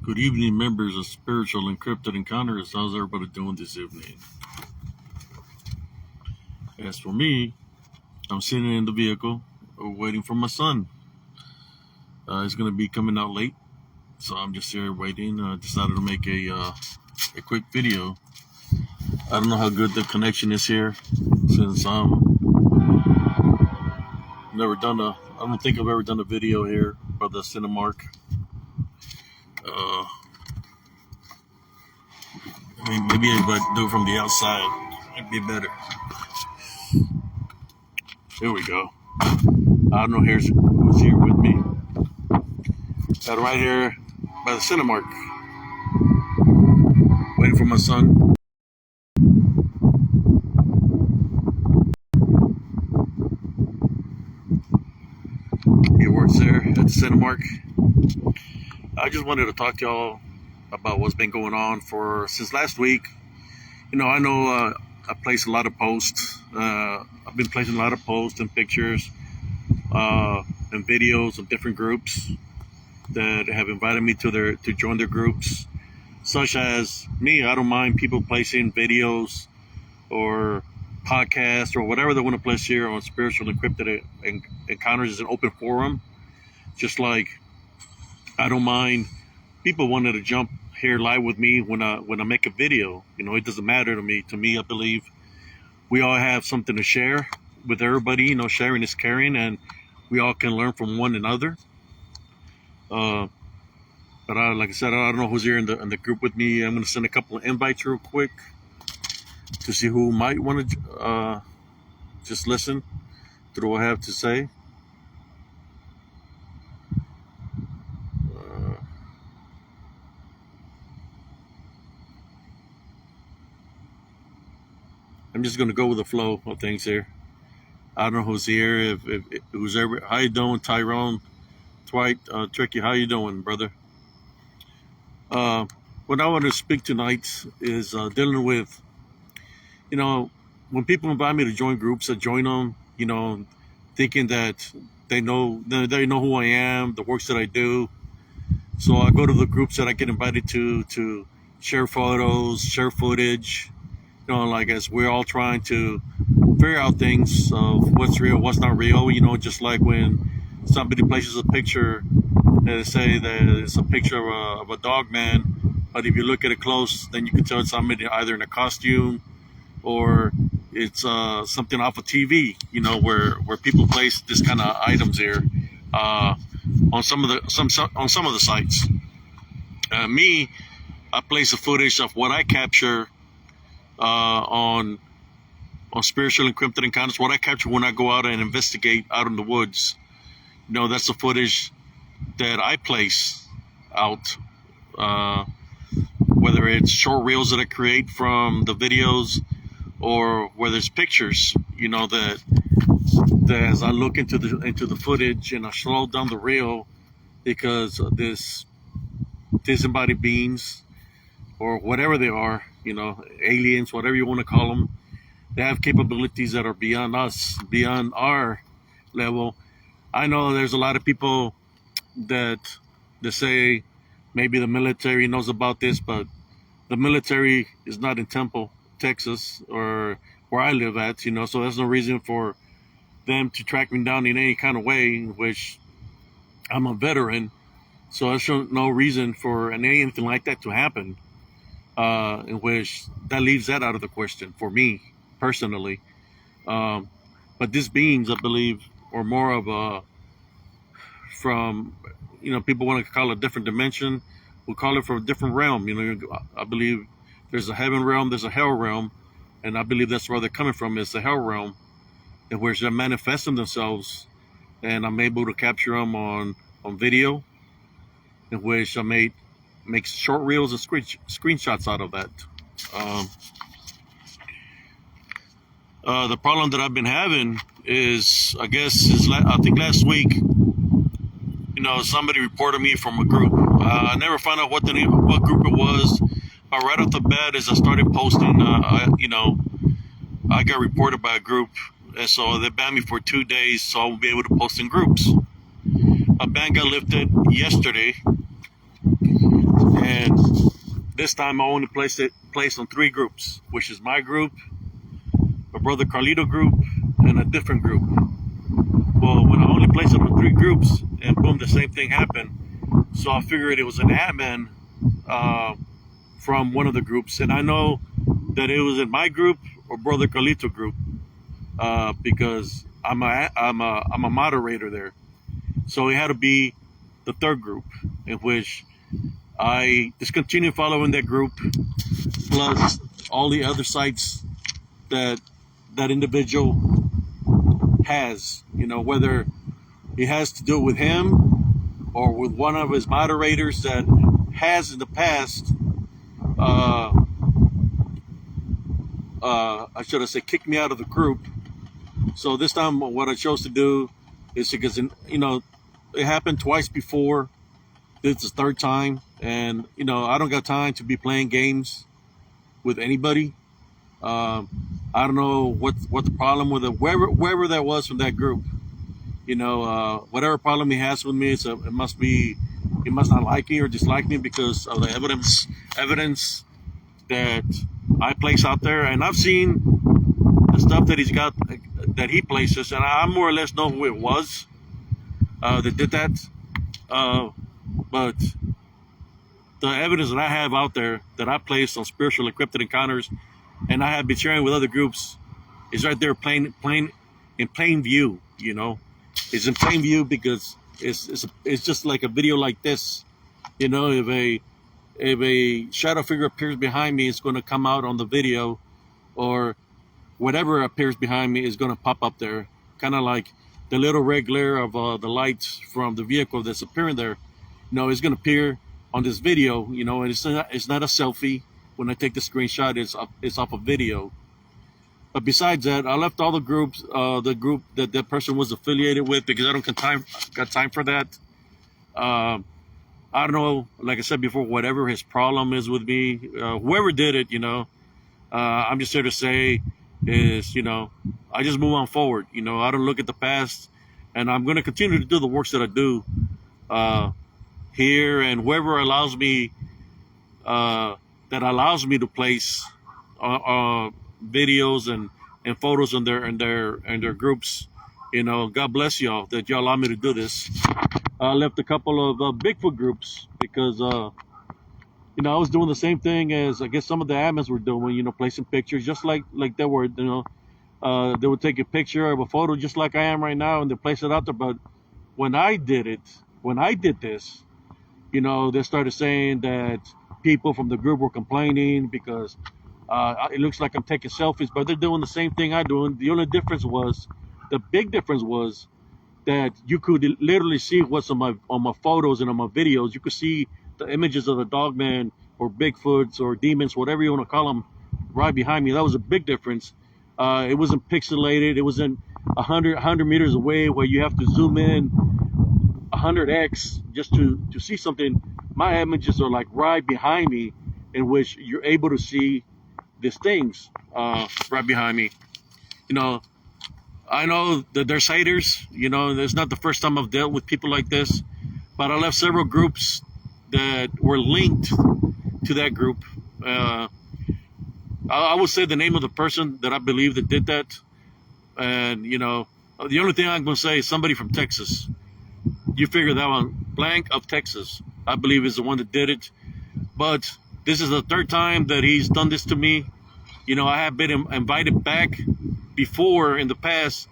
Good evening, members of Spiritual Encrypted Encounters. How's everybody doing this evening? As for me, I'm sitting in the vehicle waiting for my son. He's going to be coming out late, so I'm just here waiting. I decided to make a quick video. I don't know how good the connection is here, since I don't think I've ever done a video here for the Cinemark. Maybe if I do it from the outside, it'd be better. Here we go. I don't know who's here with me. I'm right here by the Cinemark, waiting for my son. He works there at the Cinemark. I just wanted to talk to y'all about what's been going on since last week. I know I place a lot of posts. I've been placing a lot of posts and pictures and videos of different groups that have invited me to join their groups, such as me. I don't mind people placing videos or podcasts or whatever they want to place here on Spiritual Encrypted Encounters as an open forum. Just like I don't mind people wanting to jump here live with me when I make a video. It doesn't matter to me. To me, I believe we all have something to share with everybody. Sharing is caring, and we all can learn from one another. But like I said, I don't know who's here in the group with me. I'm going to send a couple of invites real quick to see who might want to just listen to what I have to say. I'm just going to go with the flow of things here. I don't know who's here. If who's ever, how you doing, Tyrone, Dwight, Tricky? How you doing, brother? What I want to speak tonight is dealing with, when people invite me to join groups, I join them, thinking that they know who I am, the works that I do. So I go to the groups that I get invited to share photos, share footage. Like as we're all trying to figure out things of what's real, what's not real. Just like when somebody places a picture, they say that it's a picture of a dog man, but if you look at it close, then you can tell it's somebody either in a costume or it's something off of TV. Where people place this kind of items here on some of the sites. Me, I place a footage of what I capture on Spiritual Encrypted Encounters, what I capture when I go out and investigate out in the woods. That's the footage that I place out, whether it's short reels that I create from the videos or whether it's pictures, that as I look into the footage and I slow down the reel because of this disembodied beings or whatever they are, aliens, whatever you want to call them. They have capabilities that are beyond us, beyond our level. I know there's a lot of people that say maybe the military knows about this, but the military is not in Temple, Texas, or where I live at, so there's no reason for them to track me down in any kind of way, in which I'm a veteran, so there's no reason for anything like that to happen. In which that leaves that out of the question for me personally. But these beings, I believe, are more of from, people want to call it a different dimension. We'll call it from a different realm. I believe there's a heaven realm, there's a hell realm, and I believe that's where they're coming from, is the hell realm, in which they're manifesting themselves, and I'm able to capture them on video, in which I make short reels and screenshots out of that. The problem that I've been having is, I think last week, somebody reported me from a group. I never found out what group it was, but right off the bat, as I started posting, I got reported by a group, and so they banned me for 2 days, so I won't be able to post in groups. A ban got lifted yesterday, And this time I only placed on 3 groups, which is my group, my brother Carlito group, and a different group. Well, when I only placed it on 3 groups, and boom, the same thing happened. So I figured it was an admin from one of the groups, and I know that it was in my group or brother Carlito group because I'm a moderator there. So it had to be the 3rd group, in which I discontinued following that group, plus all the other sites that that individual has, whether it has to do with him or with one of his moderators that has in the past, I should have said, kicked me out of the group. So this time, what I chose to do is because, it happened twice before. This is the 3rd time, and I don't got time to be playing games with anybody. I don't know what the problem with it, wherever that was from that group. Whatever problem he has with me, it must not like me or dislike me because of the evidence that I place out there, and I've seen the stuff that he places, and I more or less know who it was that did that. But the evidence that I have out there that I placed on Spiritual Encrypted Encounters, and I have been sharing with other groups, is right there, plain in plain view. It's in plain view because it's just like a video like this. If a shadow figure appears behind me, it's going to come out on the video, or whatever appears behind me is going to pop up there, kind of like the little red glare of the lights from the vehicle that's appearing there. It's going to appear on this video, and it's not a selfie. When I take the screenshot, it's off a video. But besides that, I left all the groups, the group that person was affiliated with, because I don't got time for that. I don't know, like I said before, whatever his problem is with me, whoever did it, I'm just here to say is, I just move on forward. I don't look at the past, and I'm going to continue to do the works that I do here, and whoever allows me, to place videos and photos in their groups. God bless y'all that y'all allow me to do this. I left a couple of Bigfoot groups because I was doing the same thing as I guess some of the admins were doing. Placing pictures just like they were. They would take a picture of a photo just like I am right now, and they place it out there. But when I did this, they started saying that people from the group were complaining because it looks like I'm taking selfies, but they're doing the same thing I'm doing. The big difference was that you could literally see what's on my photos and on my videos. You could see the images of the Dogman or Bigfoots or demons, whatever you want to call them, right behind me. That was a big difference. It wasn't pixelated. It wasn't 100 meters away where you have to zoom in 100x just to see something. My images are like right behind me, in which you're able to see these things right behind me. I know that there's haters. It's not the first time I've dealt with people like this, but I left several groups that were linked to that group. I would say the name of the person that I believe that did that, and the only thing I'm going to say is somebody from Texas. You figure that one, blank of Texas, I believe is the one that did it. But this is the 3rd time that he's done this to me. I have been invited back before in the past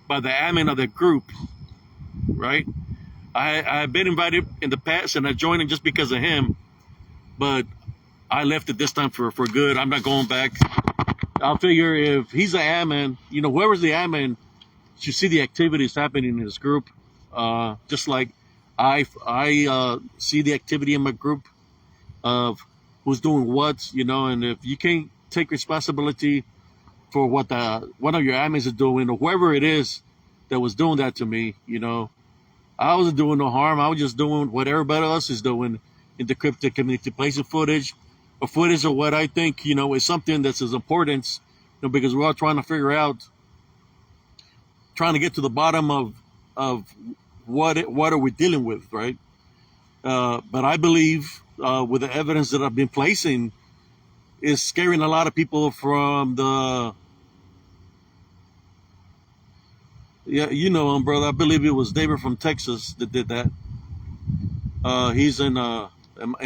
by the admin of the group, right? I have been invited in the past, and I joined him just because of him. But I left it this time for good. I'm not going back. I'll figure if he's an admin, whoever's the admin should see the activities happening in his group. Just like I see the activity in my group of who's doing what, and if you can't take responsibility for what one of your admins is doing, or whoever it is that was doing that to me, I wasn't doing no harm. I was just doing what everybody else is doing in the crypto community, placing footage of what I think, is something that's as important, because we're all trying to figure out, trying to get to the bottom of what are we dealing with, right? But I believe with the evidence that I've been placing is scaring a lot of people from the, yeah, you know him, brother. I believe it was David from Texas that did that. He's in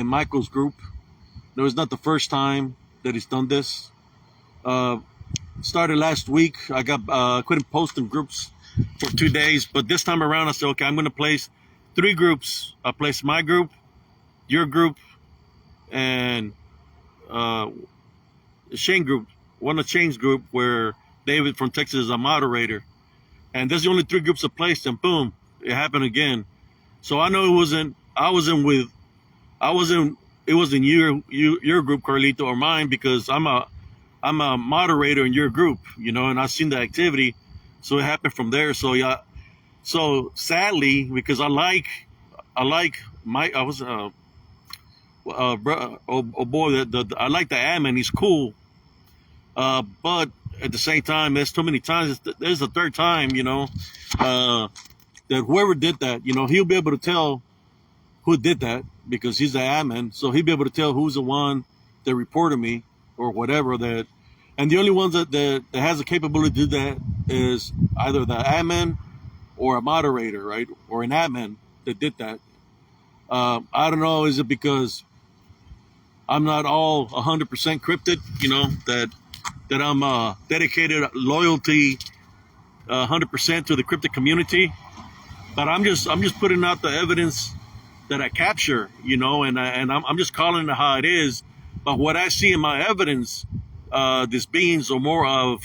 Michael's group. No, it's not the first time that he's done this. Uh, Started last week. I couldn't post in groups for 2 days, but this time around I said, okay, I'm going to place 3 groups. I placed my group, your group, and Shane group, one of Shane's group, where David from Texas is a moderator. And that's the only 3 groups I placed, and boom, it happened again. So I know it wasn't your group, Carlito, or mine, because I'm a moderator in your group, you know, and I've seen the activity, so it happened from there. So yeah, so sadly, because I like Mike, I was oh boy, I like the admin, he's cool, but at the same time, there's too many times. There's the 3rd time, you know, that whoever did that, you know, he'll be able to tell who did that because he's the admin, so he'll be able to tell who's the one that reported me or whatever that. And the only ones that has the capability to do that is either the admin or a moderator, right? Or an admin that did that. I don't know, is it because I'm not all 100% cryptid, you know, that I'm dedicated loyalty 100% to the cryptid community, but I'm just putting out the evidence that I capture, you know, and I'm just calling it how it is. But what I see in my evidence, these beings are more of,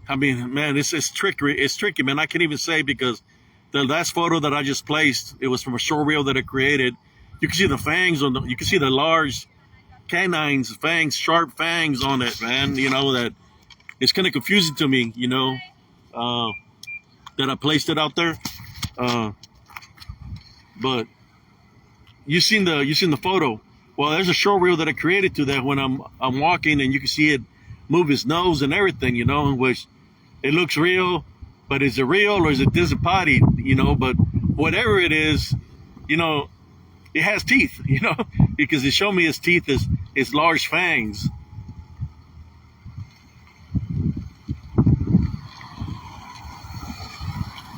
I mean, man, it's tricky. It's tricky, man. I can't even say, because the last photo that I just placed, it was from a short reel that I created. You can see the fangs you can see the large canines, fangs, sharp fangs on it, man. You know, that it's kind of confusing to me, you know, that I placed it out there. But you seen the photo. Well, there's a short reel that I created to that when I'm walking, and you can see it move his nose and everything, you know, in which it looks real, but is it real or is it disembodied, you know? But whatever it is, you know, it has teeth, you know, because it showed me his teeth is large fangs.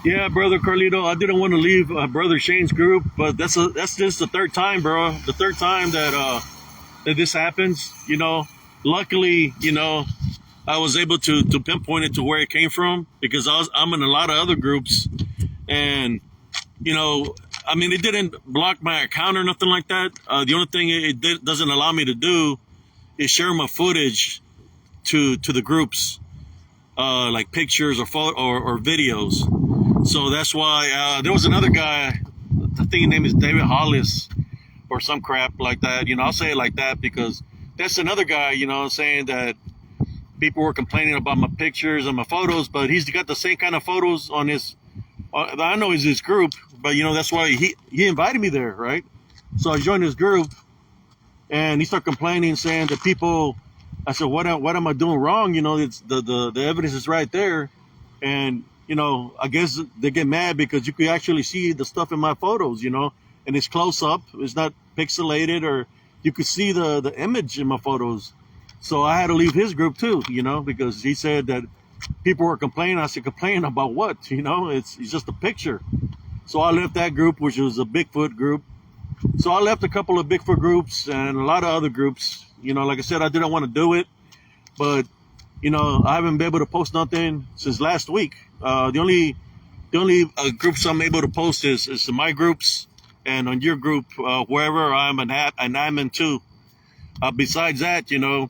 Yeah, brother Carlito, I didn't want to leave brother Shane's group, but that's just the 3rd time, bro. The 3rd time that this happens. You know, luckily, you know, I was able to pinpoint it to where it came from, because I'm in a lot of other groups, and you know, I mean, it didn't block my account or nothing like that. The only thing it doesn't allow me to do is share my footage to the groups, like pictures or or videos. So that's why there was another guy, I think his name is David Hollis or some crap like that. You know, I'll say it like that because that's another guy, you know, saying that people were complaining about my pictures and my photos, but he's got the same kind of photos on his, I know he's his group, but you know, that's why he invited me there, right? So I joined his group, and he started complaining, saying that people, I said, what am I doing wrong? You know, it's the evidence is right there. And you know, I guess they get mad because you could actually see the stuff in my photos, you know, and it's close up. It's not pixelated, or you could see the image in my photos. So I had to leave his group too, you know, because he said that people were complaining. I said, complaining about what? You know, it's just a picture. So I left that group, which was a Bigfoot group. So I left a couple of Bigfoot groups and a lot of other groups. You know, like I said, I didn't want to do it, but you know, I haven't been able to post nothing since last week. The only groups I'm able to post is in my groups and on your group, wherever I'm an admin too. Besides that, you know,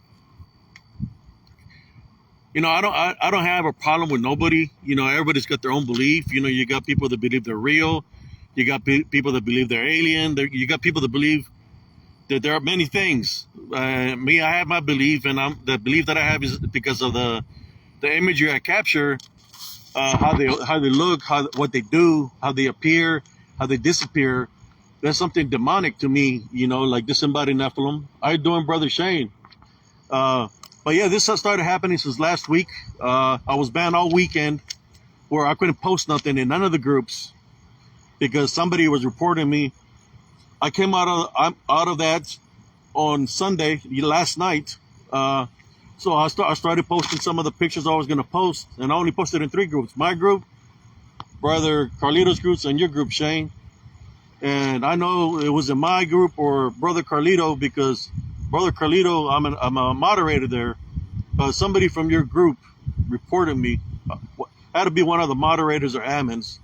I don't have a problem with nobody. You know, everybody's got their own belief. You know, you got people that believe they're real. You got people that believe they're alien. You got people that believe that there are many things. Me, I have my belief, and the belief that I have is because of the imagery I capture, how they look, what they do, how they appear, how they disappear. That's something demonic to me, you know, like disembodied Nephilim. How you doing, brother Shane? But yeah, this has started happening since last week. I was banned all weekend, where I couldn't post nothing in none of the groups because somebody was reporting me I came I'm out of that on Sunday last night. So I started posting some of the pictures I was gonna post, and I only posted in 3 groups: my group, brother Carlito's groups, and your group, Shane. And I know it was in my group or brother Carlito, because brother Carlito, I'm a moderator there. Somebody from your group reported me. Had to be one of the moderators or admins.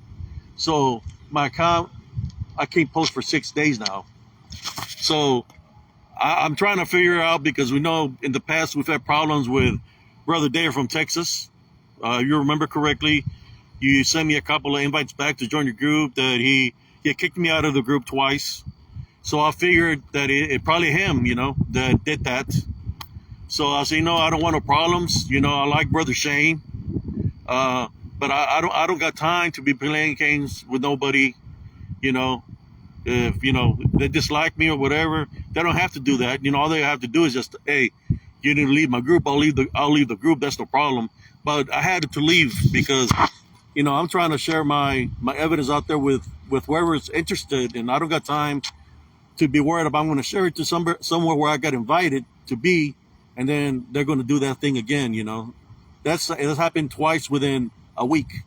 So my account, I can't post for 6 days now. So I'm trying to figure out, because we know in the past we've had problems with brother Dave from Texas. You remember correctly, you sent me a couple of invites back to join your group that he kicked me out of the group twice. So I figured that it probably him, that did that. So I said, I don't want no problems. I like brother Shane, but I don't got time to be playing games with nobody. If they dislike me or whatever, they don't have to do that. All they have to do is just, hey, you didn't leave my group. I'll leave the group. That's no problem. But I had to leave because I'm trying to share my evidence out there with whoever's interested, and I don't got time to be worried about I'm going to share it to somewhere where I got invited to be, and then they're going to do that thing again. That's happened twice within a week.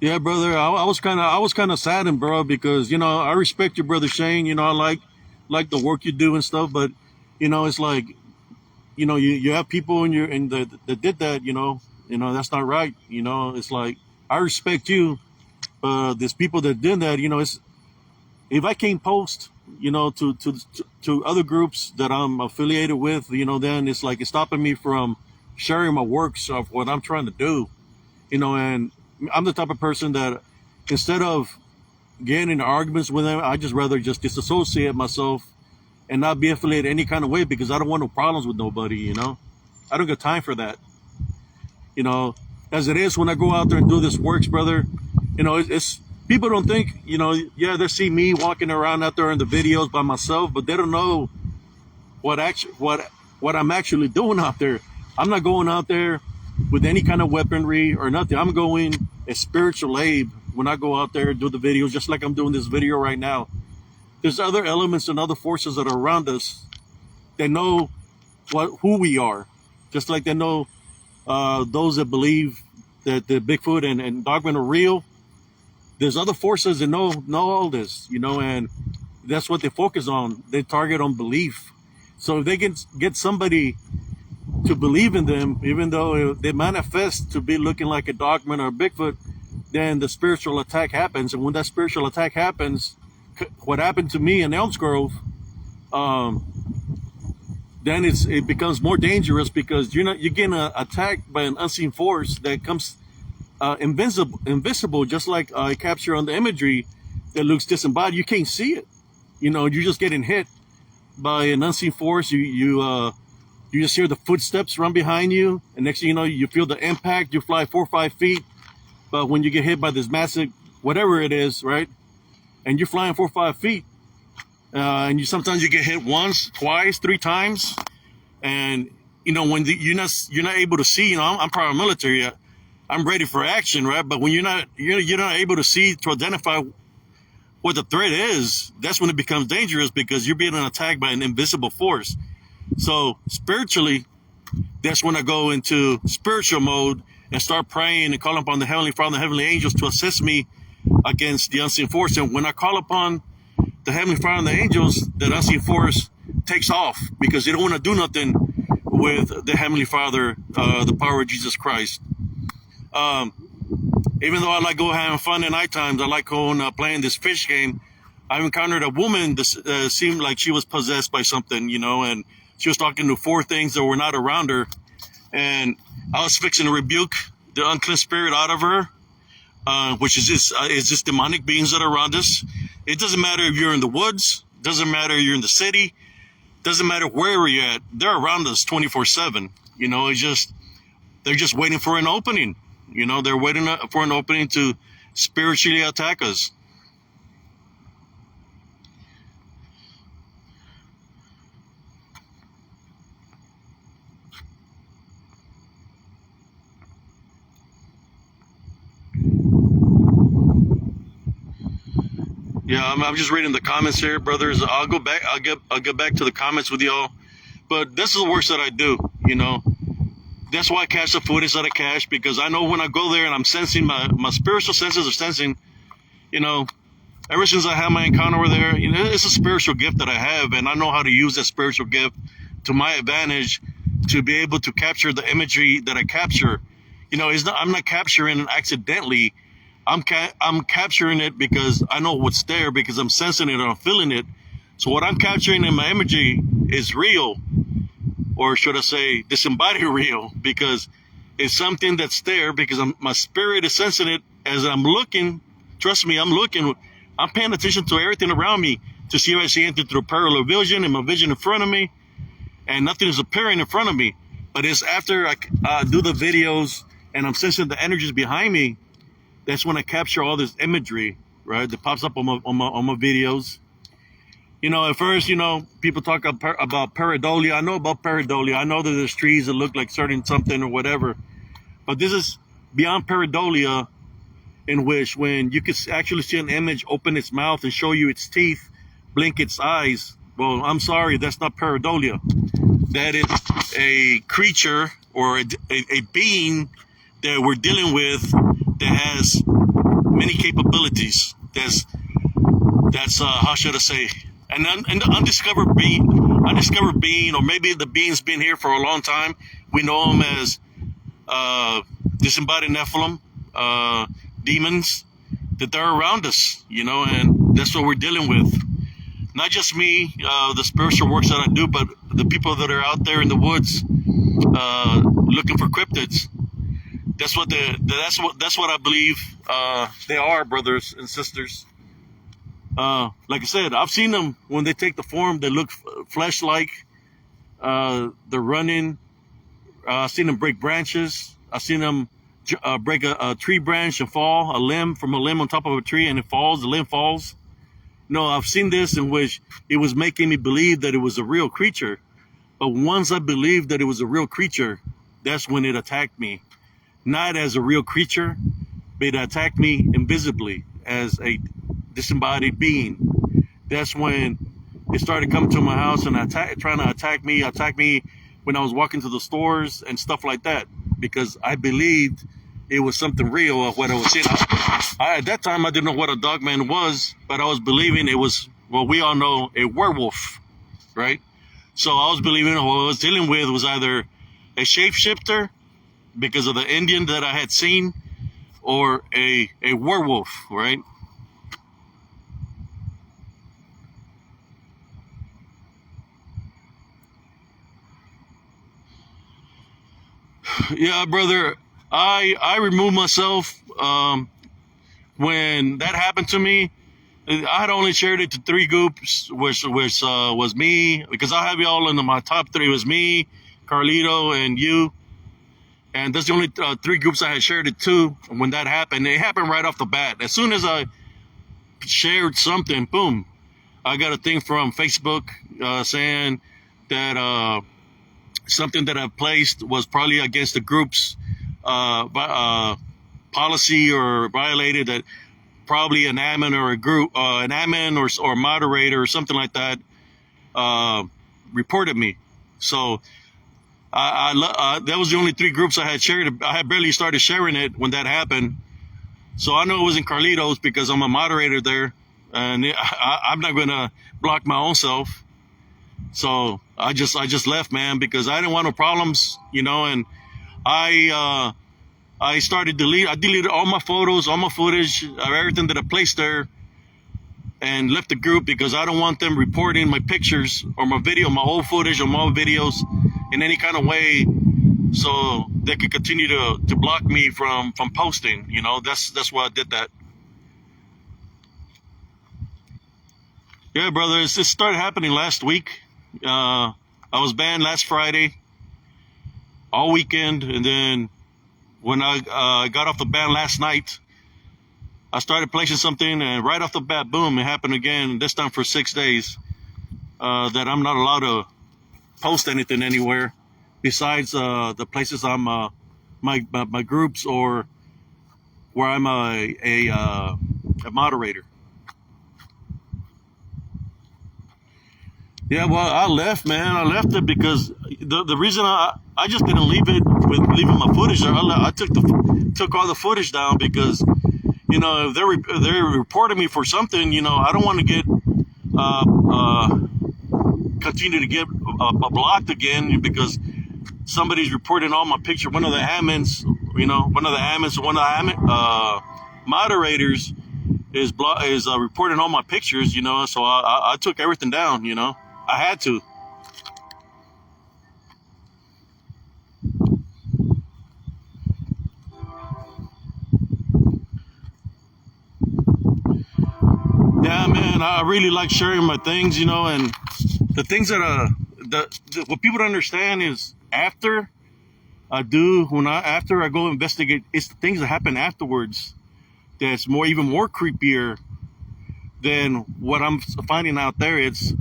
Yeah, brother, I was kind of saddened, bro, because I respect your brother Shane. I like the work you do and stuff, but it's like you have people that did that. That's not right. It's like, I respect you, but there's people that did that. It's, if I can't post, to other groups that I'm affiliated with, then it's like it's stopping me from sharing my works of what I'm trying to do. And I'm the type of person that, instead of getting into arguments with them, I just rather just disassociate myself and not be affiliated any kind of way, because I don't want no problems with nobody. I don't got time for that. As it is, when I go out there and do this works, brother, it's people don't think, yeah, they see me walking around out there in the videos by myself, but they don't know what I'm actually doing out there. I'm not going out there with any kind of weaponry or nothing. I'm going as spiritual aid when I go out there and do the videos, just like I'm doing this video right now. There's other elements and other forces that are around us that know who we are, just like they know those that believe that the Bigfoot and Dogman are real. There's other forces that know all this, and that's what they focus on. They target on belief. So if they can get somebody to believe in them, even though they manifest to be looking like a Dogman or a Bigfoot, then the spiritual attack happens. And when that spiritual attack happens, what happened to me in Elms Grove, then it becomes more dangerous, because you're getting attacked by an unseen force that comes invisible, just like I capture on the imagery that looks disembodied. You can't see it. You're just getting hit by an unseen force. You just hear the footsteps run behind you, and next thing you know, you feel the impact. You fly 4 or 5 feet, but when you get hit by this massive whatever it is, right, and you're flying 4 or 5 feet, and sometimes you get hit once, twice, 3 times, and when you're not able to see. I'm paramilitary. I'm ready for action, right? But when you're not able to see, to identify what the threat is, that's when it becomes dangerous, because you're being attacked by an invisible force. So spiritually, that's when I go into spiritual mode and start praying and calling upon the Heavenly Father and the heavenly angels to assist me against the unseen force. And when I call upon the Heavenly Father and the angels, that unseen force takes off, because they don't want to do nothing with the Heavenly Father, the power of Jesus Christ. Even though I like go having fun at night times, I like going playing this fish game. I encountered a woman that seemed like she was possessed by something, and she was talking to 4 things that were not around her. And I was fixing to rebuke the unclean spirit out of her, which is just demonic beings that are around us. It doesn't matter if you're in the woods, doesn't matter if you're in the city, doesn't matter where you're at. They're around us 24/7. They're just waiting for an opening. They're waiting for an opening to spiritually attack us. Yeah, I'm just reading the comments here, brothers. I'll go back. I'll get back to the comments with y'all. But this is the worst that I do. You know, that's why I cache the footage that I cache, because I know when I go there and I'm sensing my spiritual senses are sensing. You know, ever since I had my encounter over there, you know, it's a spiritual gift that I have, and I know how to use that spiritual gift to my advantage to be able to capture the imagery that I capture. You know, I'm not capturing it accidentally. I'm capturing it because I know what's there, because I'm sensing it and I'm feeling it. So what I'm capturing in my imagery is real, or should I say disembodied real, because it's something that's there, because my spirit is sensing it as I'm looking. Trust me, I'm looking. I'm paying attention to everything around me to see if I see anything through parallel vision and my vision in front of me, and nothing is appearing in front of me. But it's after I do the videos and I'm sensing the energies behind me, that's when I capture all this imagery, right? That pops up on my videos. You know, at first, you know, people talk about pareidolia. I know about pareidolia. I know that there's trees that look like certain something or whatever. But this is beyond pareidolia, in which when you could actually see an image open its mouth and show you its teeth, blink its eyes. Well, I'm sorry, that's not pareidolia. That is a creature or a being that we're dealing with that has many capabilities. That's how should I say, an undiscovered being, or maybe the being's been here for a long time. We know them as disembodied Nephilim, demons, that they're around us, you know, and that's what we're dealing with. Not just me, the spiritual works that I do, but the people that are out there in the woods looking for cryptids. That's what I believe they are, brothers and sisters. Like I said, I've seen them when they take the form. They look flesh-like. They're running. I've seen them break branches. I've seen them break a tree branch and fall, a limb from a limb on top of a tree, and it falls. The limb falls. No, I've seen this in which it was making me believe that it was a real creature. But once I believed that it was a real creature, that's when it attacked me. Not as a real creature, but it attacked me invisibly as a disembodied being. That's when it started coming to my house and trying to attack me when I was walking to the stores and stuff like that, because I believed it was something real of what I was seeing. At that time, I didn't know what a dogman was, but I was believing it was, well, we all know, a werewolf, right? So I was believing what I was dealing with was either a shapeshifter, because of the Indian that I had seen, or a werewolf, right? Yeah, brother, I removed myself when that happened to me. I had only shared it to 3 groups, which was me, because I have y'all in my top 3. It was me, Carlito, and you. And that's the only 3 groups I had shared it to when that happened. It happened right off the bat. As soon as I shared something, boom, I got a thing from Facebook saying that something that I placed was probably against the group's policy, or violated, that probably an admin or a group, an admin or moderator or something like that reported me. So that was the only 3 groups I had shared. I had barely started sharing it when that happened. So I know it wasn't Carlitos, because I'm a moderator there, and I'm not going to block my own self. So I just left, man, because I didn't want no problems, you know. And I started I deleted all my photos, all my footage, everything that I placed there, and left the group, because I don't want them reporting my pictures or my video, my old footage or my old videos in any kind of way, so they could continue to block me from posting. You know, that's why I did that. Yeah, brother, it started happening last week. I was banned last Friday, all weekend, and then when I got off the ban last night, I started placing something, and right off the bat, boom, it happened again. This time for 6 days, that I'm not allowed to post anything anywhere besides the places I'm my groups, or where I'm a moderator. Yeah, well, I left, man. I left it because the reason I just didn't leave it with leaving my footage there. I took all the footage down because if they're reporting me for something, I don't want to get uh, uh, continue to get blocked again because somebody's reporting all my picture. One of the admins, one of the moderators is reporting all my pictures. So I took everything down. I had to. Yeah, man, I really like sharing my things, and the things that what people don't understand is after I go investigate, it's the things that happen afterwards that's even more creepier than what I'm finding out there. It's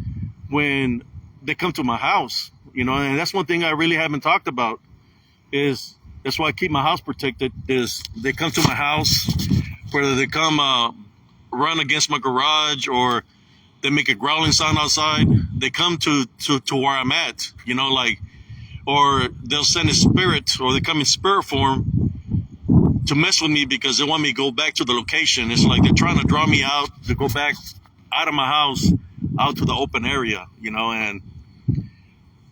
when they come to my house, and that's one thing I really haven't talked about. Is That's why I keep my house protected. Is they come to my house, whether they come run against my garage or they make a growling sound outside. They come to where I'm at, or they'll send a spirit, or they come in spirit form to mess with me because they want me to go back to the location. It's like they're trying to draw me out to go back out of my house, out to the open area, and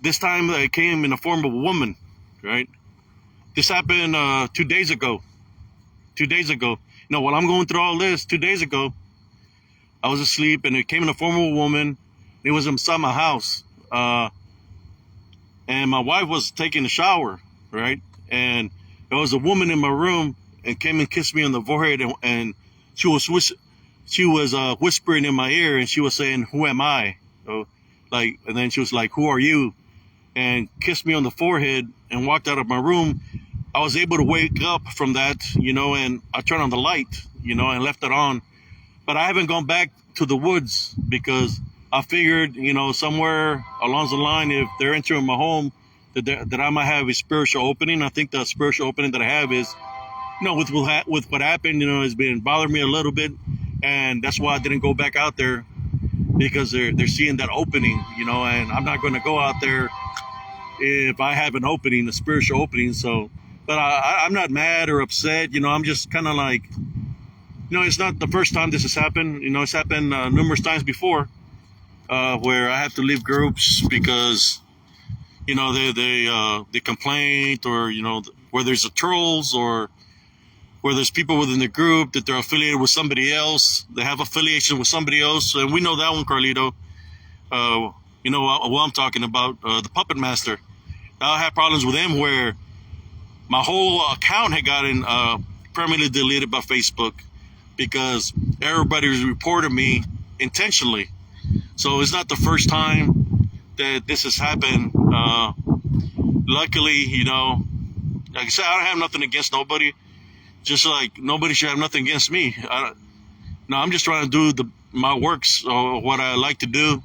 this time they came in the form of a woman, right? This happened 2 days ago. 2 days ago. While I'm going through all this, 2 days ago, I was asleep and it came in the form of a woman. It was inside my house. And my wife was taking a shower, right? And there was a woman in my room and came and kissed me on the forehead, and she was whispering in my ear, and she was saying, "Who am I?" So, and then she was like, "Who are you?" And kissed me on the forehead and walked out of my room. I was able to wake up from that, and I turned on the light, and left it on. But I haven't gone back to the woods because I figured, somewhere along the line, if they're entering my home, that I might have a spiritual opening. I think the spiritual opening that I have is, with what happened, has been bothering me a little bit, and that's why I didn't go back out there because they're seeing that opening, and I'm not going to go out there if I have an opening, a spiritual opening. So, but I'm not mad or upset. I'm just kind of like, it's not the first time this has happened. It's happened numerous times before, where I have to leave groups because, they complain, or where there's a trolls, or where there's people within the group that they're affiliated with somebody else. They have affiliation with somebody else, and we know that one, Carlito. What I'm talking about, the Puppet Master. I had problems with him where my whole account had gotten permanently deleted by Facebook because everybody was reporting me intentionally. So it's not the first time that this has happened. Luckily, like I said, I don't have nothing against nobody. Just like nobody should have nothing against me. I'm just trying to do my works, or what I like to do,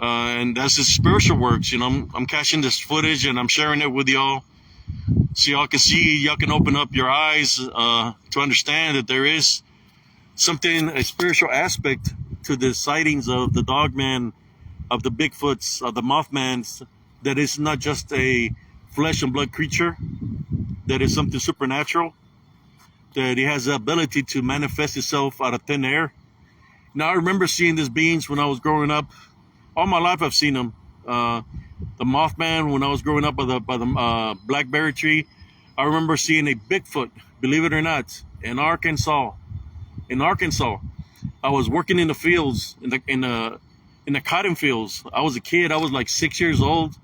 and that's the spiritual works. I'm catching this footage and I'm sharing it with y'all, so y'all can open up your eyes to understand that there is a spiritual aspect to the sightings of the Dogman, of the Bigfoots, of the Mothmans, that is not just a flesh and blood creature, that is something supernatural, that it has the ability to manifest itself out of thin air. Now, I remember seeing these beings when I was growing up. All my life I've seen them. The Mothman, when I was growing up by the blackberry tree. I remember seeing a Bigfoot, believe it or not, in Arkansas. I was working in the fields, in the cotton fields. I was a kid. I was like 6 years old,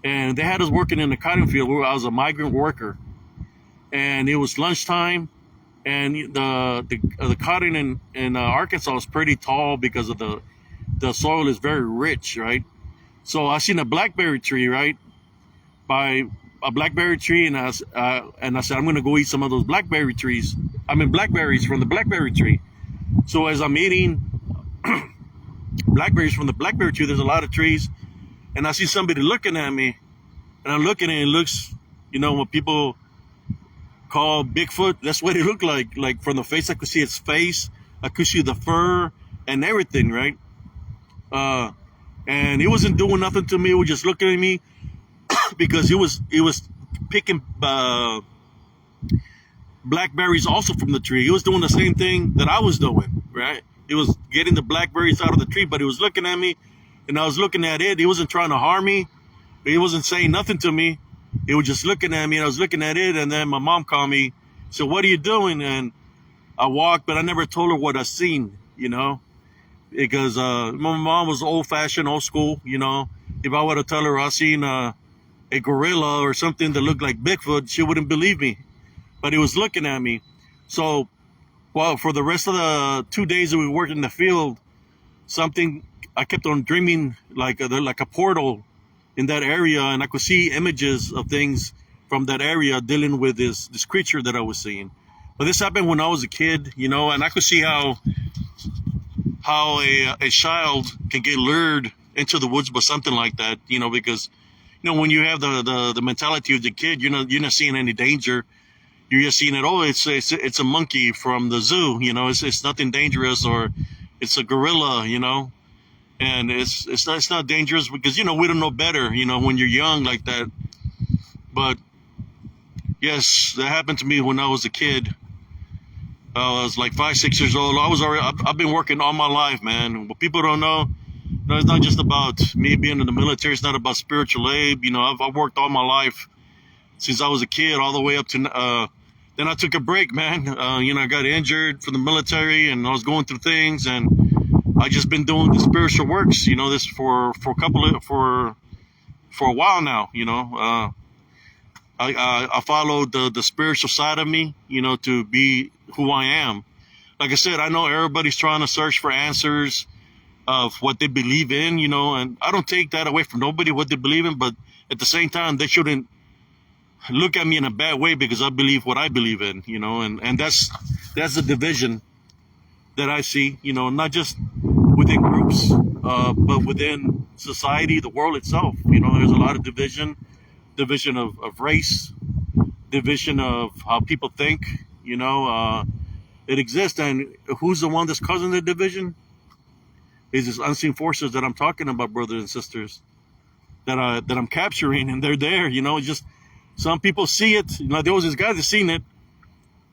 and they had us working in the cotton field. I was a migrant worker, and it was lunchtime, and the cotton in Arkansas is pretty tall because of the soil is very rich, right? So I seen a blackberry tree, right, by a blackberry tree, and I said, I'm gonna go eat some of those blackberries from the blackberry tree. So as I'm eating blackberries from the blackberry tree, there's a lot of trees, and I see somebody looking at me, and I'm looking, and it looks, what people call Bigfoot. That's what it looked like. Like from the face, I could see its face, I could see the fur and everything, right? and he wasn't doing nothing to me. He was just looking at me because he was picking blackberries also from the tree. He was doing the same thing that I was doing, right? He was getting the blackberries out of the tree, but he was looking at me, and I was looking at it. He wasn't trying to harm me. He wasn't saying nothing to me. He was just looking at me, and I was looking at it. And then my mom called me. So what are you doing? And I walked, but I never told her what I seen, because my mom was old-fashioned, old school. If I were to tell her I seen a gorilla or something that looked like Bigfoot, she wouldn't believe me. But he was looking at me. So, well, for the rest of the 2 days that we worked in the field, I kept on dreaming like a portal in that area, and I could see images of things from that area dealing with this creature that I was seeing. But this happened when I was a kid, and I could see how a child can get lured into the woods by something like that, because when you have the mentality of the kid, you're not seeing any danger. You're just seeing it. Oh, it's a monkey from the zoo. It's nothing dangerous, or it's a gorilla. And it's not dangerous because we don't know better. When you're young like that. But yes, that happened to me when I was a kid. I was like 5, 6 years old. I've been working all my life, man. What people don't know, it's not just about me being in the military. It's not about spiritual aid. I've worked all my life since I was a kid, all the way up to. Then I took a break, man. I got injured from the military, and I was going through things, and I just been doing the spiritual works. This for a while now. I followed the spiritual side of me, to be who I am. Like I said, I know everybody's trying to search for answers of what they believe in, and I don't take that away from nobody, what they believe in, but at the same time, they shouldn't look at me in a bad way because I believe what I believe in, and that's the division that I see, not just within groups, but within society, the world itself. There's a lot of division of race, division of how people think, it exists. And who's the one that's causing the division? Is this unseen forces that I'm talking about, brothers and sisters, that I'm capturing, and they're there. It's just some people see it. There was this guy that seen it.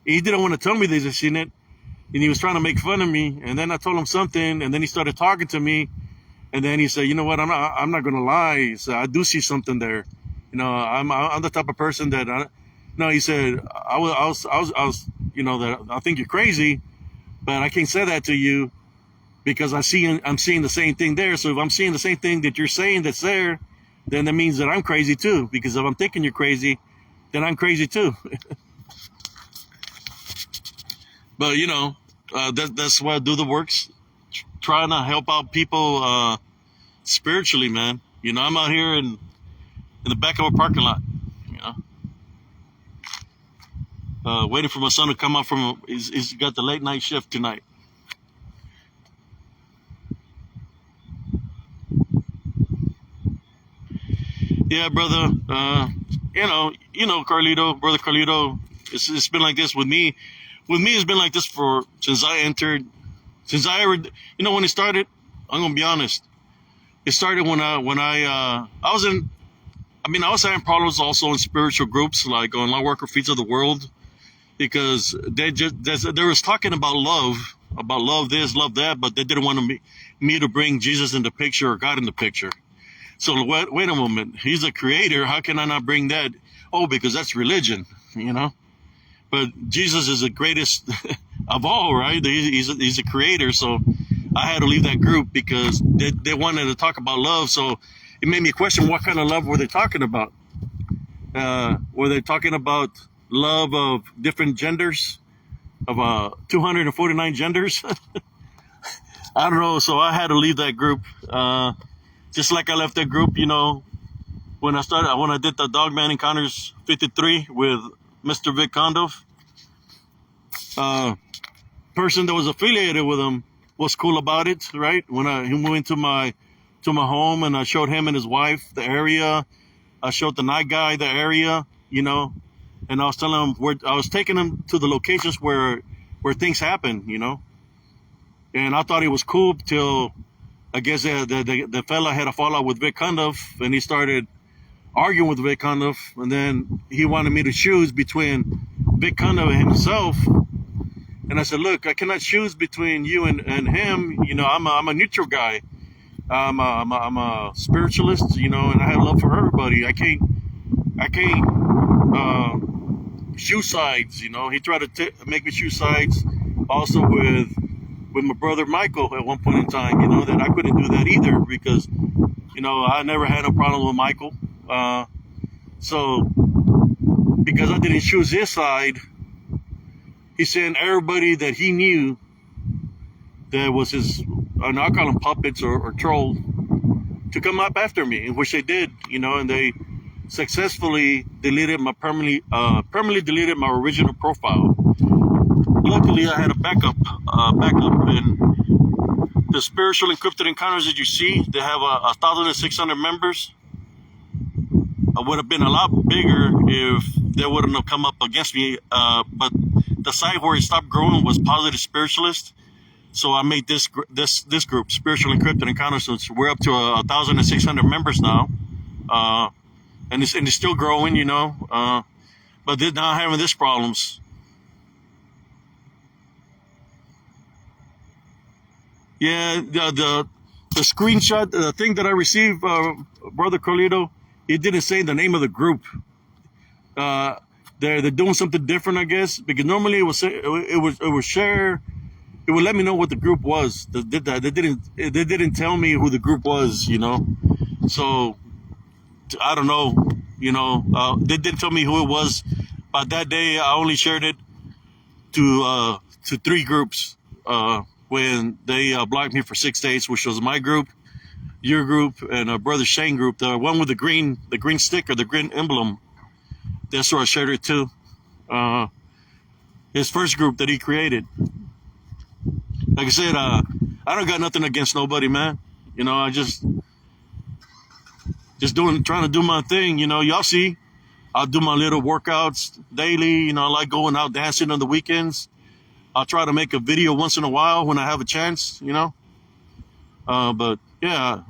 He didn't want to tell me that he seen it, and he was trying to make fun of me. And then I told him something, and then he started talking to me, and then he said, "You know what? I'm not gonna lie. So I do see something there. I'm the type of person that he said, I was, that I think you're crazy, but I can't say that to you because I'm seeing the same thing there. So if I'm seeing the same thing that you're saying that's there, then that means that I'm crazy too. Because if I'm thinking you're crazy, then I'm crazy too." But that's why I do the works, trying to help out people spiritually, man. I'm out here in the back of a parking lot, waiting for my son to come out he's got the late night shift tonight. Yeah, brother. Carlito, brother Carlito. It's been like this with me. With me, it's been like this since I entered. Since I ever, when it started. I'm gonna be honest. It started when I was in. I was having problems also in spiritual groups like on Lightworker Feeds of the World, because they was talking about love this, love that, but they didn't want me to bring Jesus in the picture or God in the picture. So wait a moment, he's a creator. How can I not bring that? Oh, because that's religion, But Jesus is the greatest of all, right? He's a creator. So I had to leave that group because they wanted to talk about love. So it made me question what kind of love were they talking about? Were they talking about love of different genders, of 249 genders? I don't know. So I had to leave that group. Just like I left that group, when I did the Dogman Encounters 53 with Mr. Vic Condoff. Person that was affiliated with him was cool about it, right? When he went to my home and I showed him and his wife the area, I showed the night guy the area, and I was telling him I was taking him to the locations where things happen, and I thought it was cool till I guess the fella had a fallout with Vic Cundiff, and he started arguing with Vic Cundiff, and then he wanted me to choose between Vic Cundiff and himself. And I said, look, I cannot choose between you and him. You know, I'm a neutral guy. I'm a spiritualist, you know, and I have love for everybody. I can't choose sides, you know. He tried to make me choose sides also with my brother Michael at one point in time, you know, that I couldn't do that either because, you know, I never had a problem with Michael. So because I didn't choose his side, he sent everybody that he knew that was his, and I call them puppets or trolls, to come up after me, which they did, you know, and they successfully deleted my permanently deleted my original profile. Luckily, I had a backup, and the spiritual encrypted encounters that you see, they have 1,600 members. I would have been a lot bigger if they wouldn't have come up against me. But the site where it stopped growing was Positive Spiritualist. So I made this group, Spiritual Encrypted Encounters. So we're up to 1,600 members now, and it's still growing, you know. But they're not having these problems. Yeah, the screenshot, the thing that I received, Brother Carlito, it didn't say the name of the group. They're doing something different, I guess, because normally it would share. It would let me know what the group was. They didn't tell me who the group was, you know. So I don't know, you know. They didn't tell me who it was. But that day, I only shared it to 3 groups. When they blocked me for 6 days, which was my group, your group, and Brother Shane group, the one with the green sticker, the green emblem. That's where I shared it to. His first group that he created. Like I said, I don't got nothing against nobody, man. You know, I just trying to do my thing. You know, y'all see, I'll do my little workouts daily. You know, I like going out dancing on the weekends. I'll try to make a video once in a while when I have a chance, you know. But yeah,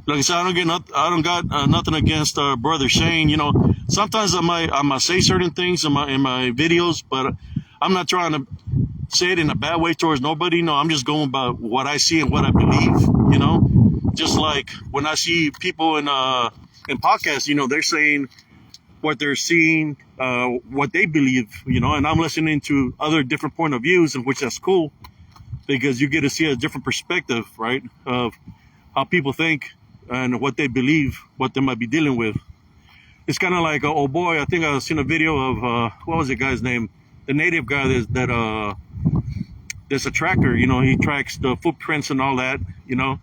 like I said, I don't got nothing against Brother Shane. You know, sometimes I might say certain things in my videos, but I'm not trying to say it in a bad way towards nobody. No, I'm just going by what I see and what I believe. You know, just like when I see people in podcasts, you know, they're saying what they're seeing, what they believe, you know, and I'm listening to other different point of views, and which that's cool because you get to see a different perspective, right, of how people think and what they believe, what they might be dealing with. It's kind of like, oh boy, I think I've seen a video of, what was the guy's name? The native guy that's a tracker, you know, he tracks the footprints and all that, you know.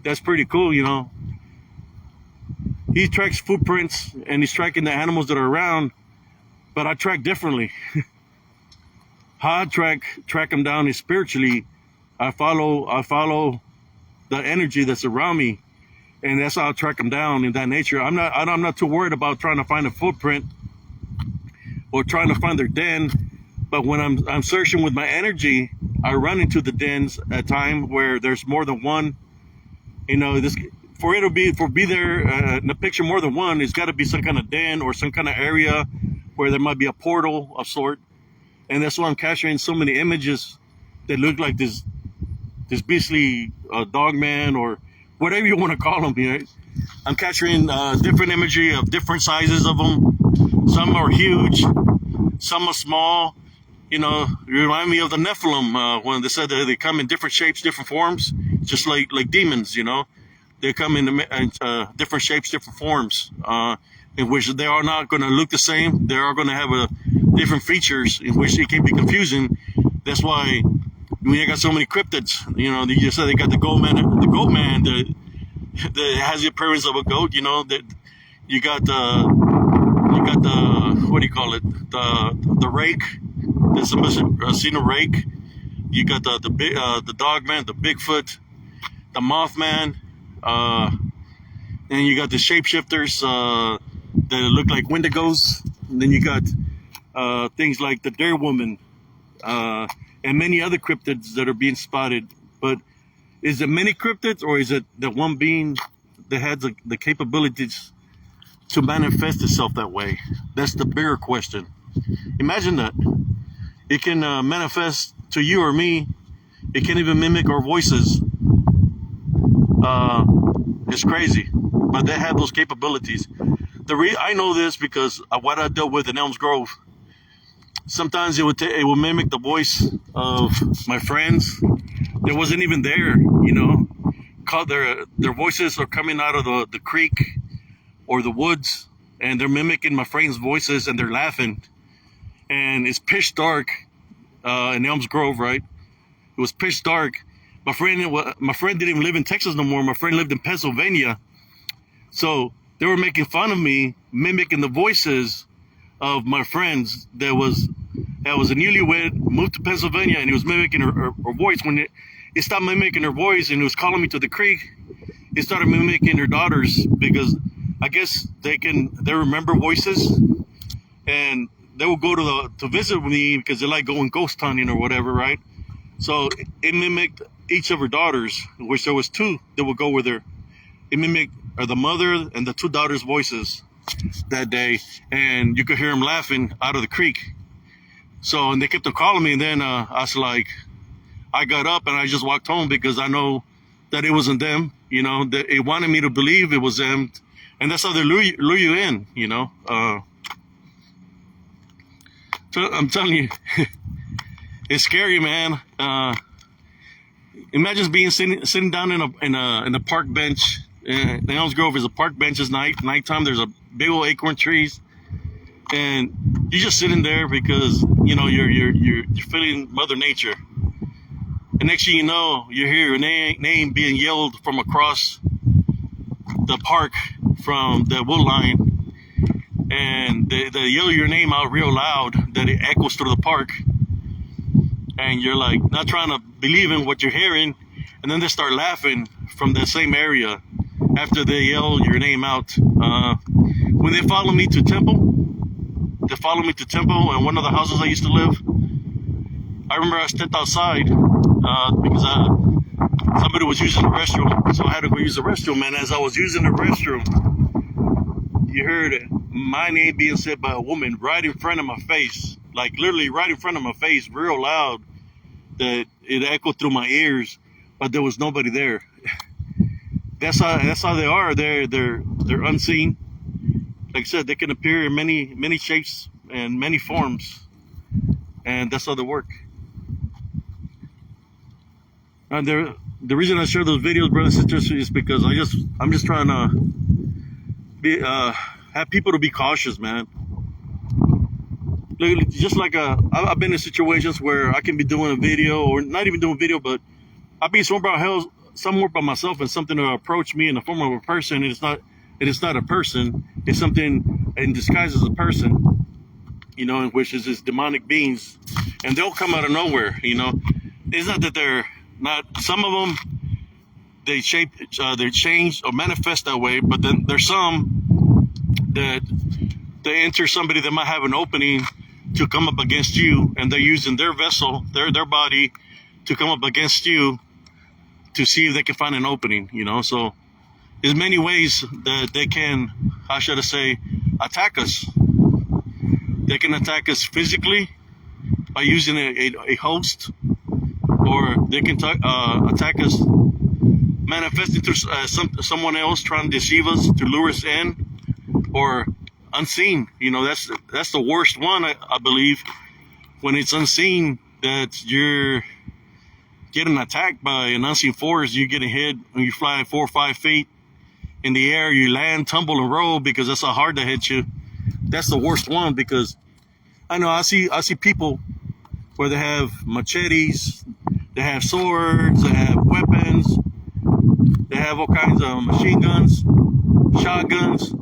That's pretty cool, you know. He tracks footprints and he's tracking the animals that are around, but I track differently. How I track them down is spiritually. I follow the energy that's around me, and that's how I track them down in that nature. I'm not too worried about trying to find a footprint or trying to find their den. But when I'm searching with my energy, I run into the dens at time where there's more than one. You know, for it to be there in the picture more than one, it's got to be some kind of den or some kind of area where there might be a portal of sort. And that's why I'm capturing so many images that look like this beastly dog man or whatever you want to call them. You know? I'm capturing different imagery of different sizes of them. Some are huge, some are small. You know, you remind me of the Nephilim when they said that they come in different shapes, different forms, just like demons. You know. They come in different shapes, different forms, in which they are not going to look the same. They are going to have different features in which it can be confusing. That's why when you got so many cryptids, you know, you said they got the goat man that has the appearance of a goat. You know, that you got the what do you call it? The rake. There's seen a rake. You got the dog man, the Bigfoot, the Mothman. And you got the shapeshifters that look like Wendigos. And then you got things like the Dare Woman and many other cryptids that are being spotted But is it many cryptids, or is it the one being that has the capabilities to manifest itself that way? That's the bigger question. Imagine that. It can manifest to you or me. It can even mimic our voices. It's crazy, but they have those capabilities. I know this because of what I dealt with in Elms Grove. Sometimes it would mimic the voice of my friends that wasn't even there. You know, their voices are coming out of the creek or the woods, and they're mimicking my friends' voices, and they're laughing. And it's pitch dark in Elms Grove, right? It was pitch dark. My friend didn't even live in Texas no more. My friend lived in Pennsylvania. So they were making fun of me, mimicking the voices of my friends that was a newlywed, moved to Pennsylvania, and he was mimicking her voice. When it stopped mimicking her voice and it was calling me to the creek, it started mimicking her daughters, because I guess they remember voices, and they will go to visit me because they like going ghost hunting or whatever, right? So it mimicked each of her daughters, which there was two that would go with her. It mimicked the mother and the two daughters' voices that day, and you could hear them laughing out of the creek. So, and they kept on calling me, and then I was like, I got up and I just walked home, because I know that it wasn't them. You know, that it wanted me to believe it was them, and that's how they lure you in. You know, so I'm telling you, it's scary, man. Imagine sitting down in a park bench. The Elms Grove is a park bench. It's nighttime. There's a big old acorn trees, and you're just sitting there because you know you're feeling Mother Nature. And next thing you know, you hear your name being yelled from across the park, from the wood line, and they yell your name out real loud that it echoes through the park. And you're like not trying to believe in what you're hearing, and then they start laughing from the same area after they yell your name out. When they follow me to Temple, and one of the houses I used to live, I remember I stepped outside because somebody was using the restroom, so I had to go use the restroom. And as I was using the restroom, you heard my name being said by a woman right in front of my face, like literally right in front of my face, real loud, that it echoed through my ears, but there was nobody there. That's how they are. They're unseen. Like I said, they can appear in many shapes and many forms, and that's how they work. And the reason I share those videos, brothers and sisters, is because I'm just trying to have people to be cautious, man. Just like I've been in situations where I can be doing a video, or not even doing a video, but I'll be somewhere by myself, and something to approach me in the form of a person, and it's not a person. It's something in disguise as a person, you know, in which is this demonic beings, and they'll come out of nowhere. You know, it's not that they're not. Some of them they change or manifest that way, but then there's some that they enter somebody that might have an opening to come up against you, and they're using their vessel, their body, to come up against you to see if they can find an opening, you know. So there's many ways that they can, how should I say, attack us. They can attack us physically by using a host, or they can attack us manifesting through someone else trying to deceive us, to lure us in, or unseen. You know, that's the worst one, I believe, when it's unseen, that you're getting attacked by an unseen force. You're getting hit when you fly 4 or 5 feet in the air, you land, tumble, and roll, because that's how hard they hit you. That's the worst one, because I know I see people where they have machetes, they have swords, they have weapons, they have all kinds of machine guns, shotguns.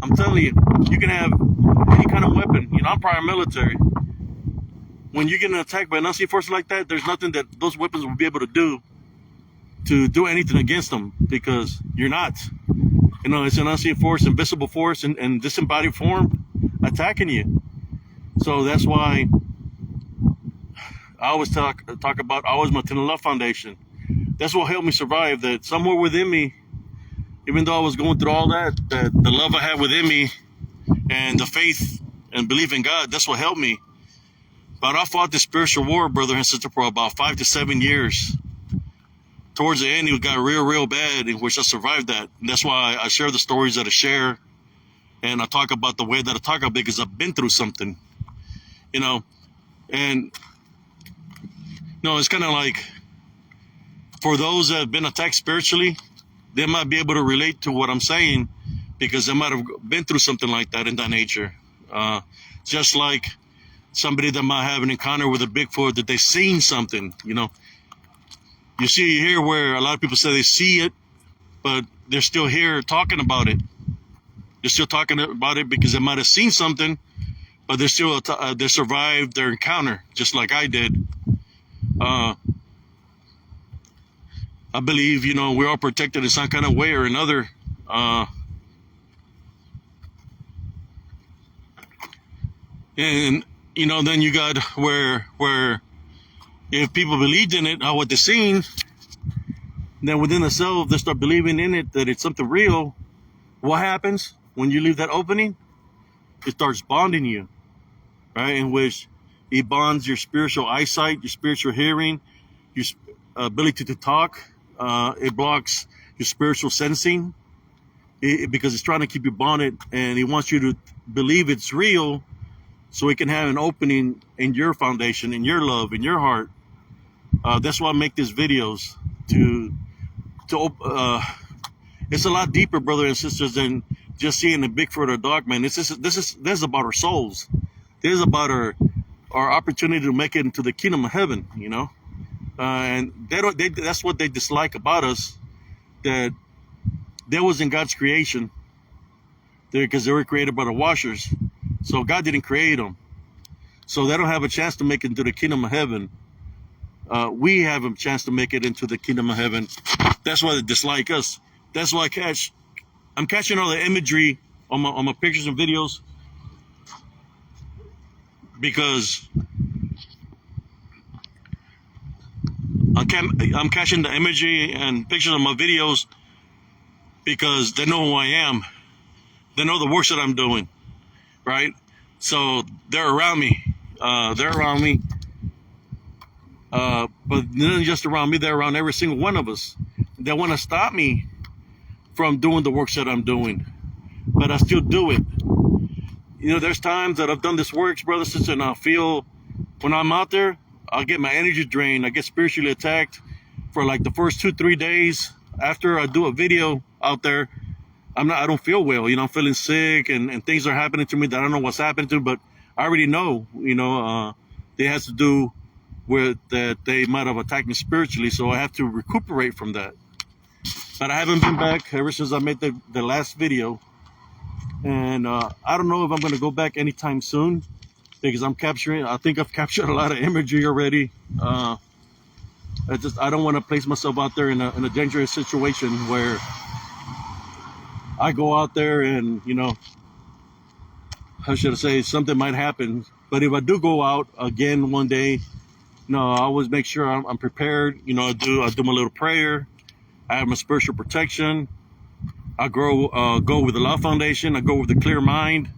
I'm telling you, you can have any kind of weapon. You know, I'm prior military. When you're getting attacked by an unseen force like that, there's nothing that those weapons will be able to do anything against them, because you're not. You know, it's an unseen force, invisible force, and disembodied form attacking you. So that's why I always talk about always my Tender Love Foundation. That's what helped me survive. That somewhere within me, even though I was going through all that the love I had within me and the faith and belief in God, that's what helped me. But I fought this spiritual war, brother and sister, for about 5 to 7 years. Towards the end, it got real bad, in which I survived that. And that's why I share the stories that I share, and I talk about the way that I talk about, because I've been through something, you know. And no, it's kind of like, for those that have been attacked spiritually, they might be able to relate to what I'm saying, because they might have been through something like that in that nature. Just like somebody that might have an encounter with a Bigfoot, that they've seen something, you know. You see here where a lot of people say they see it, but they're still here talking about it. They're still talking about it because they might have seen something, but they're still they survived their encounter, just like I did. I believe, you know, we're all protected in some kind of way or another. And you know, then you got where if people believed in it, what they're seeing, then within themselves they start believing in it, that it's something real. What happens when you leave that opening? It starts bonding you, right? In which it bonds your spiritual eyesight, your spiritual hearing, your ability to talk. It blocks your spiritual sensing, because it's trying to keep you bonded, and it wants you to believe it's real, so it can have an opening in your foundation, in your love, in your heart. That's why I make these videos it's a lot deeper, brothers and sisters, than just seeing a Bigfoot or a dog, man. This is about our souls. This is about our opportunity to make it into the kingdom of heaven, you know. And that's what they dislike about us, that they was in God's creation, because they were created by the washers. So God didn't create them, so they don't have a chance to make it into the kingdom of heaven. We have a chance to make it into the kingdom of heaven. That's why they dislike us. That's why I'm catching all the imagery on my pictures and videos, because I'm catching the imagery and pictures of my videos, because they know who I am. They know the works that I'm doing, right? So they're around me. But not just around me, they're around every single one of us. They want to stop me from doing the works that I'm doing, but I still do it. You know, there's times that I've done this works, brothers and sisters, and I feel when I'm out there, I'll get my energy drained. I get spiritually attacked for like the first 2-3 days after I do a video out there. I don't feel well, you know. I'm feeling sick, and things are happening to me that I don't know what's happening to, but I already know, you know, it has to do with that they might have attacked me spiritually, so I have to recuperate from that. But I haven't been back ever since I made the last video, and I don't know if I'm going to go back anytime soon, because I think I've captured a lot of imagery already. I don't want to place myself out there in a dangerous situation where I go out there and, you know, how should I say, something might happen. But if I do go out again one day, no, I always make sure I'm prepared. You know, I do my little prayer. I have my spiritual protection. I go with the Love Foundation. I go with a clear mind,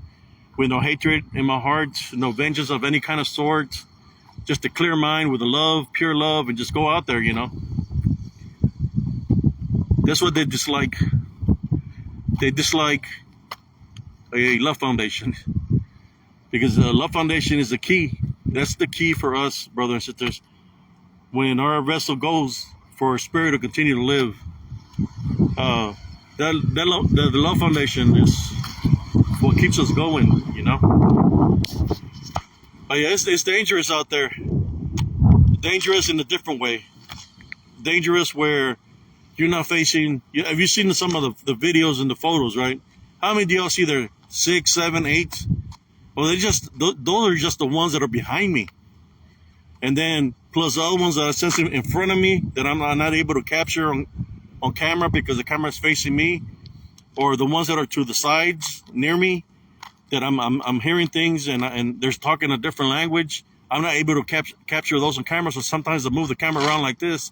with no hatred in my heart, no vengeance of any kind of sort. Just a clear mind with a love, pure love, and just go out there, you know. That's what they dislike. They dislike a Love Foundation, because the Love Foundation is the key. That's the key for us, brothers and sisters. When our vessel goes, for our spirit to continue to live, the Love Foundation is what keeps us going, you know. But yeah, it's dangerous out there. Dangerous in a different way. Dangerous where you're not facing. Have you seen some of the videos and the photos, right? How many do y'all see there? 6, 7, 8? Well, those are just the ones that are behind me, and then plus the other ones that are sensing in front of me that I'm not able to capture on camera because the camera is facing me, or the ones that are to the sides near me that I'm hearing things and they're talking a different language. I'm not able to capture those on camera. So sometimes I move the camera around like this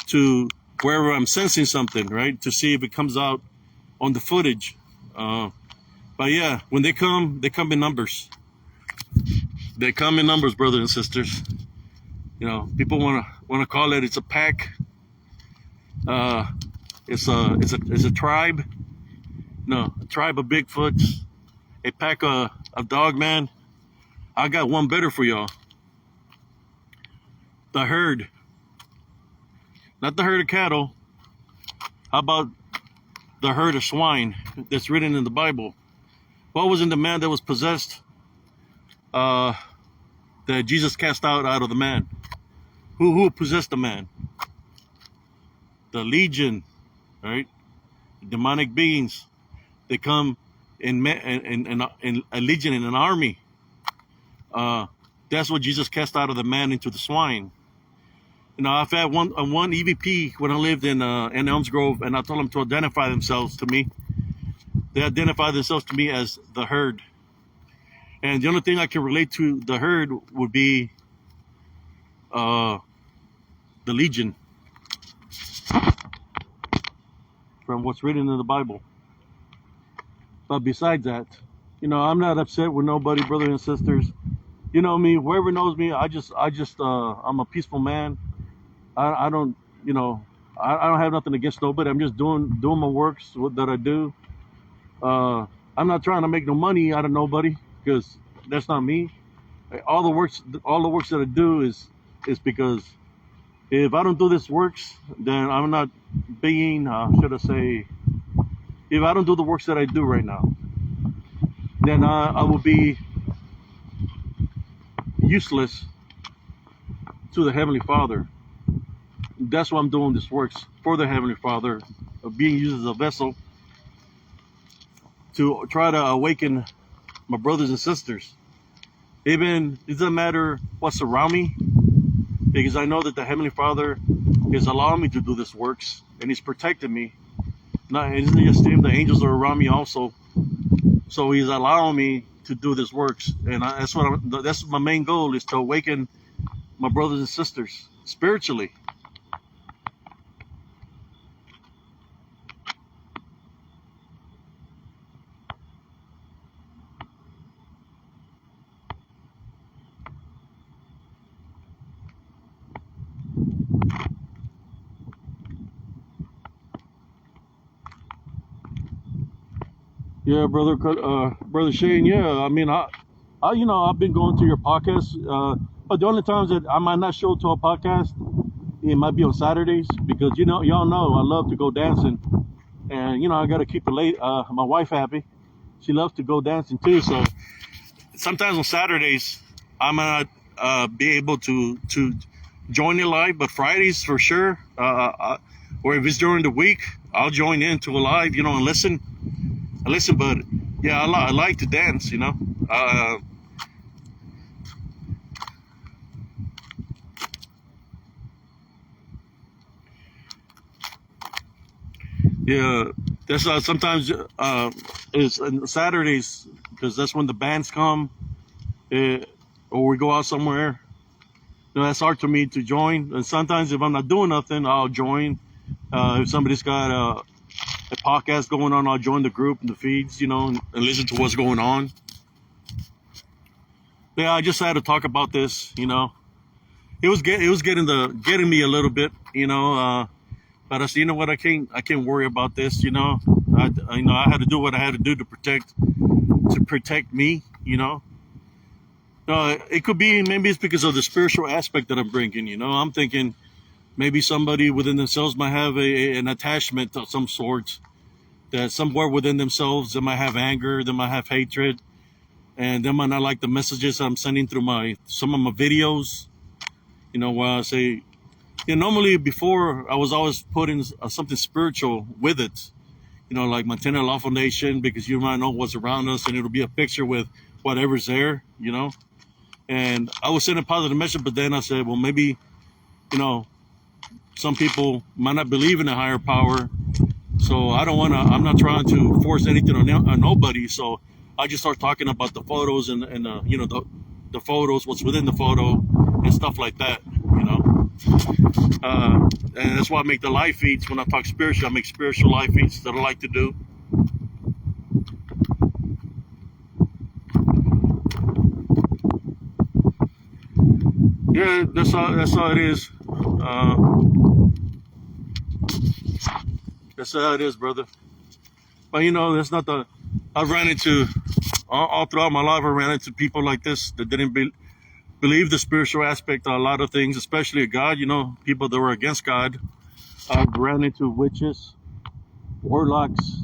to wherever I'm sensing something, right? To see if it comes out on the footage. But yeah, when they come in numbers. They come in numbers, brothers and sisters. You know, people want to call it's a pack. It's a tribe. No, a tribe of Bigfoots. A pack of dog man. I got one better for y'all. The herd. Not the herd of cattle. How about the herd of swine that's written in the Bible? What was in the man that was possessed? That Jesus cast out of the man. Who possessed the man? The legion, right? Demonic beings. They come in a legion, in an army. That's what Jesus cast out of the man into the swine. You know, I've had one EVP when I lived in Elms Grove, and I told them to identify themselves to me. They identify themselves to me as the herd. And the only thing I can relate to the herd would be the legion, from what's written in the Bible. But besides that, you know, I'm not upset with nobody, brothers and sisters. You know me, whoever knows me, I'm a peaceful man. I don't, you know, I don't have nothing against nobody. I'm just doing my works that I do. I'm not trying to make no money out of nobody, because that's not me. All the works that I do is because if I don't do this works, then I'm not being, should I say, if I don't do the works that I do right now, then I will be useless to the Heavenly Father. That's why I'm doing this works, for the Heavenly Father, of being used as a vessel to try to awaken my brothers and sisters. Even, it doesn't matter what's around me, because I know that the Heavenly Father is allowing me to do this works, and He's protecting me. Not, it isn't just Him, the angels are around me also. So He's allowing me to do this works, and that's my main goal, is to awaken my brothers and sisters spiritually. Yeah, brother Shane. Yeah, I mean, you know, I've been going to your podcast, but the only times that I might not show to a podcast, it might be on Saturdays, because you know, y'all know I love to go dancing, and you know, I got to keep my wife happy. She loves to go dancing too, so sometimes on Saturdays I might not be able to join it live, but Fridays for sure. Or if it's during the week, I'll join into a live, you know, and listen. But yeah, I like to dance, you know. Yeah, that's sometimes it's on Saturdays, because that's when the bands come, or we go out somewhere. You know, that's hard for me to join. And sometimes if I'm not doing nothing, I'll join. If somebody's got a podcast going on, I'll join the group and the feeds, you know, and listen to what's going on. Yeah, I just had to talk about this, you know. It was getting me a little bit, you know. But I said, you know what, I can't worry about this, you know. I had to do what I had to do to protect me, you know. It could be, maybe it's because of the spiritual aspect that I'm bringing, you know. I'm thinking maybe somebody within themselves might have an attachment of some sort, that somewhere within themselves they might have anger, they might have hatred, and they might not like the messages I'm sending through some of my videos. You know, where I say, you know, normally before I was always putting something spiritual with it, you know, like Montana Lawful Nation, because you might know what's around us, and it'll be a picture with whatever's there, you know. And I was sending a positive message, but then I said, well, maybe, you know, some people might not believe in a higher power, so I'm not trying to force anything on nobody. So I just start talking about the photos and you know, the the photos, what's within the photo, and stuff like that. You know, and that's why I make the live feeds. When I talk spiritual, I make spiritual live feeds that I like to do. Yeah, that's how it is. That's how it is, brother. But you know, that's not the. I've ran into all throughout my life. I ran into people like this that didn't believe the spiritual aspect of a lot of things, especially God. You know, people that were against God. I've ran into witches, warlocks,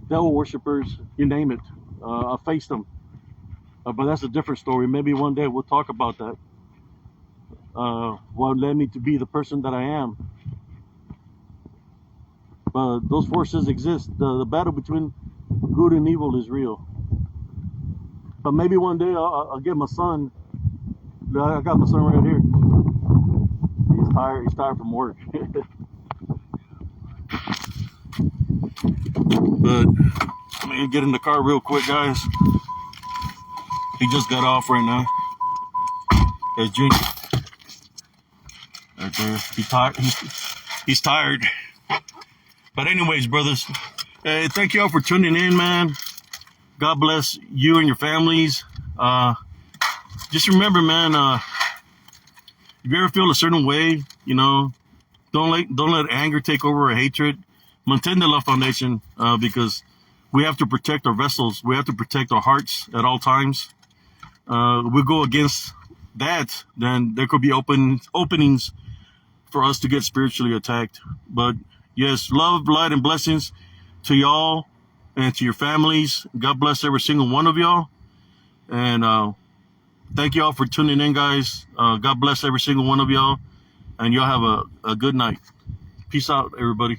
devil worshippers, you name it. I faced them. But that's a different story. Maybe one day we'll talk about that. What led me to be the person that I am. But those forces exist. The battle between good and evil is real. But maybe one day I'll get my son. I got my son right here. He's tired. He's tired from work. But let me get in the car real quick, guys. He just got off right now. There's Junior. Right there. He's tired. But anyways, brothers, hey, thank you all for tuning in, man. God bless you and your families. Just remember, man, if you ever feel a certain way, you know, don't let anger take over or hatred. Maintain the Love Foundation, because we have to protect our vessels. We have to protect our hearts at all times. We go against that, then there could be openings for us to get spiritually attacked. But yes, love, light, and blessings to y'all and to your families. God bless every single one of y'all. And thank y'all for tuning in, guys. God bless every single one of y'all. And y'all have a good night. Peace out, everybody.